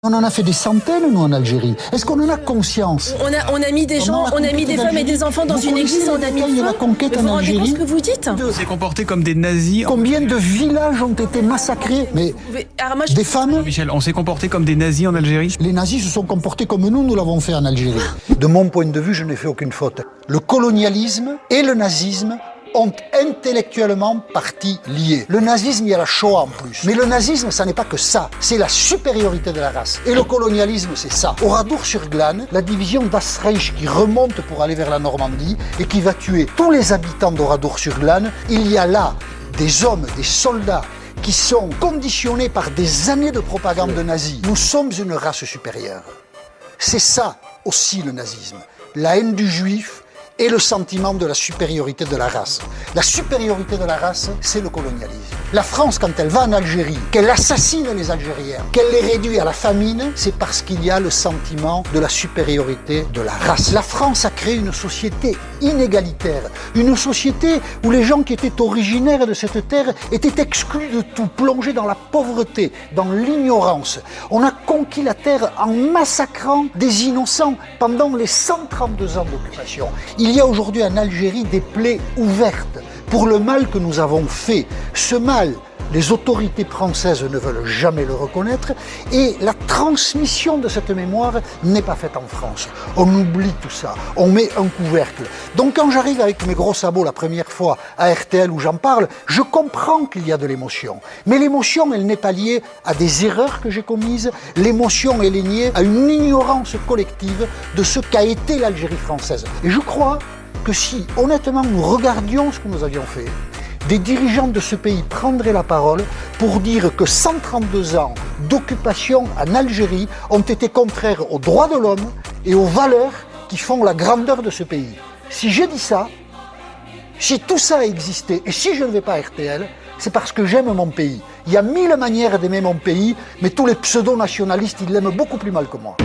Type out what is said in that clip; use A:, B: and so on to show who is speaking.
A: On en a fait des centaines, nous, en Algérie. Est-ce qu'on en a conscience?
B: On a mis des gens, on a mis des femmes et des enfants dans une église, on a mis
A: de la conquête
B: mais vous
A: en
B: vous rendez compte
A: Algérie.
B: ce que vous dites?
C: On s'est comporté comme des nazis.
A: Combien de villages ont été massacrés? Mais
B: Alors moi,
A: des femmes?
C: Michel, on s'est comporté comme des nazis en Algérie.
A: Les nazis se sont comportés comme nous l'avons fait en Algérie. De mon point de vue, je n'ai fait aucune faute. Le colonialisme et le nazisme ont intellectuellement partie liée. Le nazisme, il y a la Shoah en plus. Mais le nazisme, ça n'est pas que ça. C'est la supériorité de la race. Et le colonialisme, c'est ça. Au Radour-sur-Glane, la division d'Asreich qui remonte pour aller vers la Normandie et qui va tuer tous les habitants d'Oradour-sur-Glane, il y a là des hommes, des soldats qui sont conditionnés par des années de propagande nazie. Nous sommes une race supérieure. C'est ça aussi le nazisme. La haine du juif, et le sentiment de la supériorité de la race. La supériorité de la race, c'est le colonialisme. La France, quand elle va en Algérie, qu'elle assassine les Algériens, qu'elle les réduit à la famine, c'est parce qu'il y a le sentiment de la supériorité de la race. La France a créé une société inégalitaire, une société où les gens qui étaient originaires de cette terre étaient exclus de tout, plongés dans la pauvreté, dans l'ignorance. On a conquis la terre en massacrant des innocents pendant les 132 ans d'occupation. Il y a aujourd'hui en Algérie des plaies ouvertes pour le mal que nous avons fait. Ce mal, les autorités françaises ne veulent jamais le reconnaître et la transmission de cette mémoire n'est pas faite en France. On oublie tout ça, on met un couvercle. Donc quand j'arrive avec mes gros sabots la première fois à RTL où j'en parle, je comprends qu'il y a de l'émotion. Mais l'émotion, elle n'est pas liée à des erreurs que j'ai commises. L'émotion, elle est liée à une ignorance collective de ce qu'a été l'Algérie française. Et je crois que si, honnêtement, nous regardions ce que nous avions fait, des dirigeants de ce pays prendraient la parole pour dire que 132 ans d'occupation en Algérie ont été contraires aux droits de l'homme et aux valeurs qui font la grandeur de ce pays. Si j'ai dit ça, si tout ça a existé et si je ne vais pas à RTL, c'est parce que j'aime mon pays. Il y a 1000 manières d'aimer mon pays, mais tous les pseudo-nationalistes, ils l'aiment beaucoup plus mal que moi.